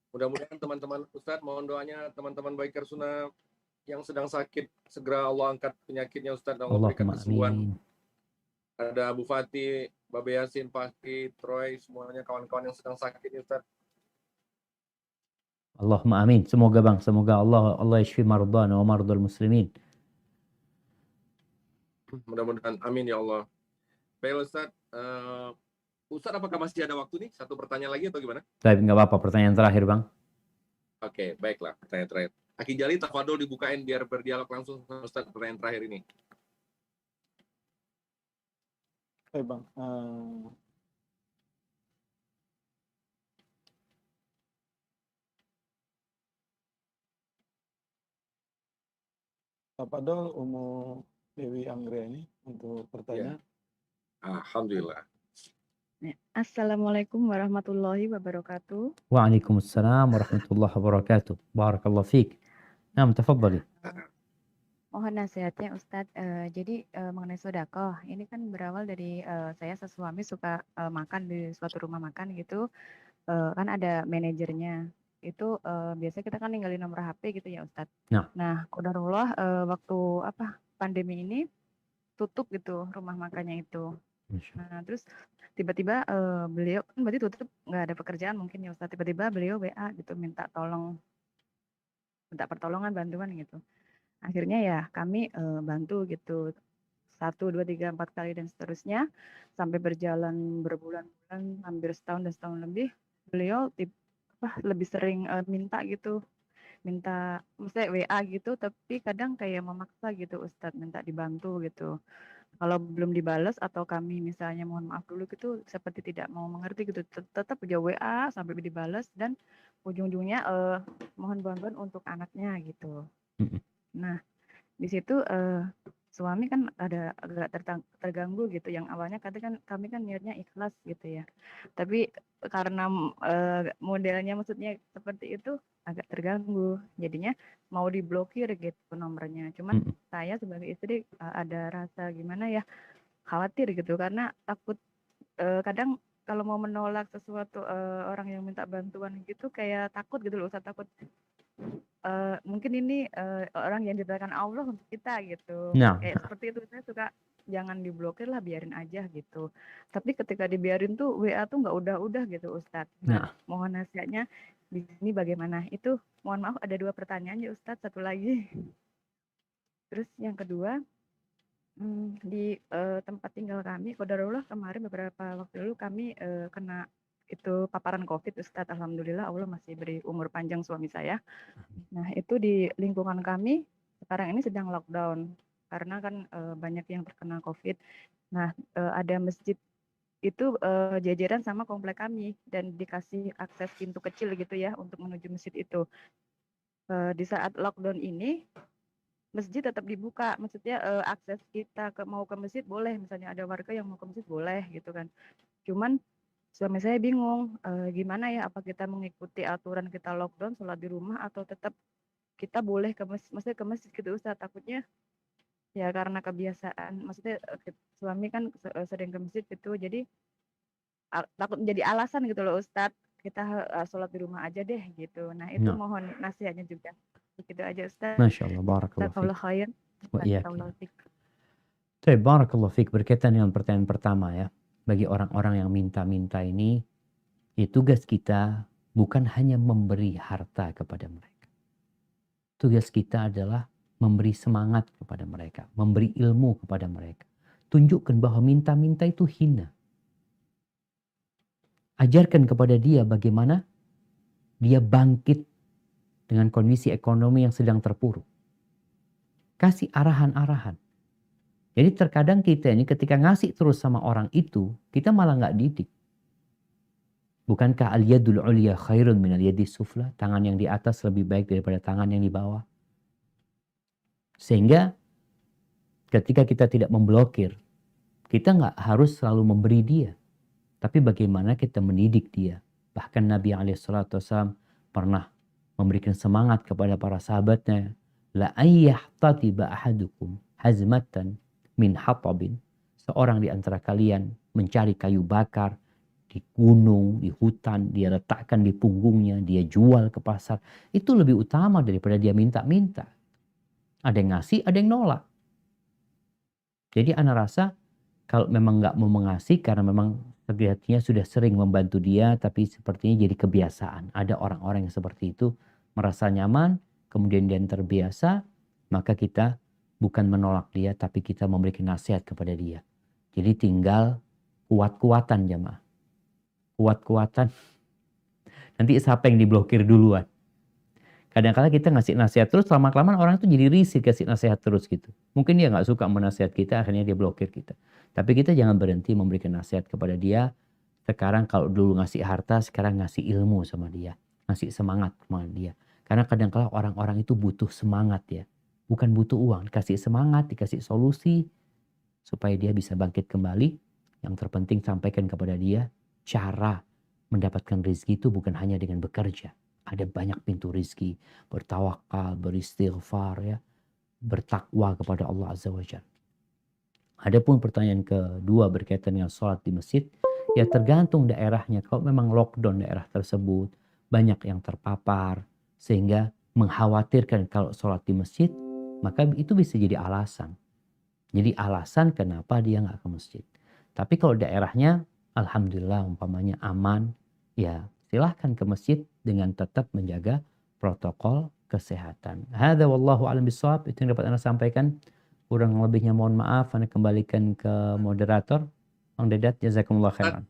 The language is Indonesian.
Mudah-mudahan teman-teman Ustadz, mohon doanya teman-teman Biker Sunnah yang sedang sakit, segera Allah angkat penyakitnya Ustadz, Allah berikan Allahumma kesembuhan. amin. Ada Bu Fatih, Babe Yasin, Fakih, Troy, semuanya kawan-kawan yang sedang sakit Ustadz. Allahumma amin. Semoga bang, semoga Allah yashfi mardana wa mardul muslimin. Mudah-mudahan amin ya Allah. Baik Ustadz, Ustadz apakah masih ada waktu nih? Satu pertanyaan lagi atau gimana? Baik, nggak apa-apa. Pertanyaan terakhir bang. Oke, baiklah. Pertanyaan terakhir. Aki Jali, tafadol dibukain biar berdialog langsung sama Ustadz pertanyaan terakhir ini. Baik bang, Tafadol Umu Dewi Anggreni untuk pertanyaan. Alhamdulillah. Assalamualaikum warahmatullahi wabarakatuh. Waalaikumsalam warahmatullahi wabarakatuh. Barakallahu fiik. Naam, tafadhali. Mohon nasihatnya Ustadz. Jadi mengenai sedekah, ini kan berawal dari saya sesuami suka makan di suatu rumah makan gitu. Kan ada manajernya. Itu biasanya kita kan ninggalin nomor HP gitu ya Ustadz. Nah. Nah, qadarullah waktu pandemi ini tutup gitu rumah makannya itu. Nah, terus tiba-tiba beliau kan berarti tutup, nggak ada pekerjaan mungkin ya Ustadz. Tiba-tiba beliau WA gitu minta pertolongan, bantuan gitu. Akhirnya ya kami bantu gitu 1, 2, 3, 4 kali dan seterusnya sampai berjalan berbulan-bulan, hampir setahun dan setahun lebih. Beliau lebih sering minta gitu, maksudnya WA gitu, tapi kadang kayak memaksa gitu Ustadz, minta dibantu gitu. Kalau belum dibales atau kami misalnya mohon maaf dulu gitu, seperti tidak mau mengerti gitu, tetap aja WA sampai dibales dan ujung-ujungnya mohon bantuan untuk anaknya gitu. Nah, di situ suami kan ada agak terganggu gitu, yang awalnya kami kan niatnya ikhlas gitu ya. Tapi karena modelnya maksudnya seperti itu agak terganggu, jadinya mau diblokir gitu nomornya. Cuman saya sebagai istri ada rasa gimana ya, khawatir gitu karena takut kadang kalau mau menolak sesuatu orang yang minta bantuan gitu kayak takut gitu loh, takut mungkin ini orang yang diberikan Allah untuk kita gitu. Nah. Kayak seperti itu, saya suka jangan diblokir lah, biarin aja gitu. Tapi ketika dibiarin tuh WA tuh nggak udah-udah gitu Ustadz. Nah, mohon nasihatnya di sini bagaimana? Itu mohon maaf ada 2 pertanyaan ya Ustadz, satu lagi. Terus yang kedua, di tempat tinggal kami, qadarullah kemarin beberapa waktu lalu kami kena itu paparan COVID Ustadz. Alhamdulillah Allah masih beri umur panjang suami saya. Nah, itu di lingkungan kami sekarang ini sedang lockdown karena kan banyak yang terkena COVID. Nah, ada masjid itu jajaran sama komplek kami dan dikasih akses pintu kecil gitu ya untuk menuju masjid itu. Di saat lockdown ini masjid tetap dibuka, maksudnya akses kita mau ke masjid boleh, misalnya ada warga yang mau ke masjid boleh gitu kan. Cuman suami saya bingung gimana ya, apa kita mengikuti aturan kita lockdown sholat di rumah atau tetap kita boleh ke masjid, maksudnya ke masjid gitu Ustaz. Takutnya ya karena kebiasaan, maksudnya suami kan sering ke masjid gitu, jadi takut menjadi alasan gitu loh Ustaz, kita sholat di rumah aja deh gitu. Nah itu mohon nasihatnya juga. Begitu aja Ustaz. Masya Allah, barakallahu fiik. Wa iyyakum. Baik, barakallahu fiik. Berkaitan dengan pertanyaan pertama ya, bagi orang-orang yang minta-minta ini, ya tugas kita bukan hanya memberi harta kepada mereka. Tugas kita adalah memberi semangat kepada mereka, memberi ilmu kepada mereka. Tunjukkan bahwa minta-minta itu hina. Ajarkan kepada dia bagaimana dia bangkit dengan kondisi ekonomi yang sedang terpuruk. Kasih arahan-arahan. Jadi terkadang kita ini ketika ngasih terus sama orang itu, kita malah nggak didik. Bukankah al-yadul ulya khairun minal yadis sufla? Tangan yang di atas lebih baik daripada tangan yang di bawah. Sehingga ketika kita tidak memblokir, kita nggak harus selalu memberi dia. Tapi bagaimana kita mendidik dia. Bahkan Nabi SAW pernah memberikan semangat kepada para sahabatnya. La ayyahtatiba ahadukum hazmatan min hatabin. Seorang di antara kalian mencari kayu bakar di gunung, di hutan, dia letakkan di punggungnya, dia jual ke pasar. Itu lebih utama daripada dia minta-minta. Ada yang ngasih, ada yang nolak. Jadi ana rasa kalau memang nggak mau mengasih karena memang sejatinya sudah sering membantu dia, tapi sepertinya jadi kebiasaan. Ada orang-orang yang seperti itu merasa nyaman, kemudian dia terbiasa, maka kita bukan menolak dia, tapi kita memberikan nasihat kepada dia. Jadi tinggal kuat-kuatan jamaah. Kuat-kuatan. Nanti siapa yang diblokir duluan. Kadang-kadang kita ngasih nasihat terus, lama-kelamaan orang itu jadi risih kasih nasihat terus gitu. Mungkin dia nggak suka menasihat kita, akhirnya dia blokir kita. Tapi kita jangan berhenti memberikan nasihat kepada dia. Sekarang kalau dulu ngasih harta, sekarang ngasih ilmu sama dia. Ngasih semangat sama dia. Karena kadang-kadang orang-orang itu butuh semangat ya. Bukan butuh uang, dikasih semangat, dikasih solusi. Supaya dia bisa bangkit kembali. Yang terpenting sampaikan kepada dia, cara mendapatkan rezeki itu bukan hanya dengan bekerja. Ada banyak pintu rezeki, bertawakal, beristighfar ya, bertakwa kepada Allah Azza wa Jalla. Adapun pertanyaan kedua berkaitan dengan sholat di masjid, ya tergantung daerahnya. Kalau memang lockdown daerah tersebut, banyak yang terpapar, sehingga mengkhawatirkan kalau sholat di masjid, maka itu bisa jadi alasan. Jadi alasan kenapa dia nggak ke masjid. Tapi kalau daerahnya, alhamdulillah umpamanya aman, ya silahkan ke masjid dengan tetap menjaga protokol kesehatan. Hadza wallahu a'lam bishawab. Itu yang dapat Anda sampaikan. Kurang lebihnya mohon maaf. Anda kembalikan ke moderator. Bang Dedat, jazakumullah khairan.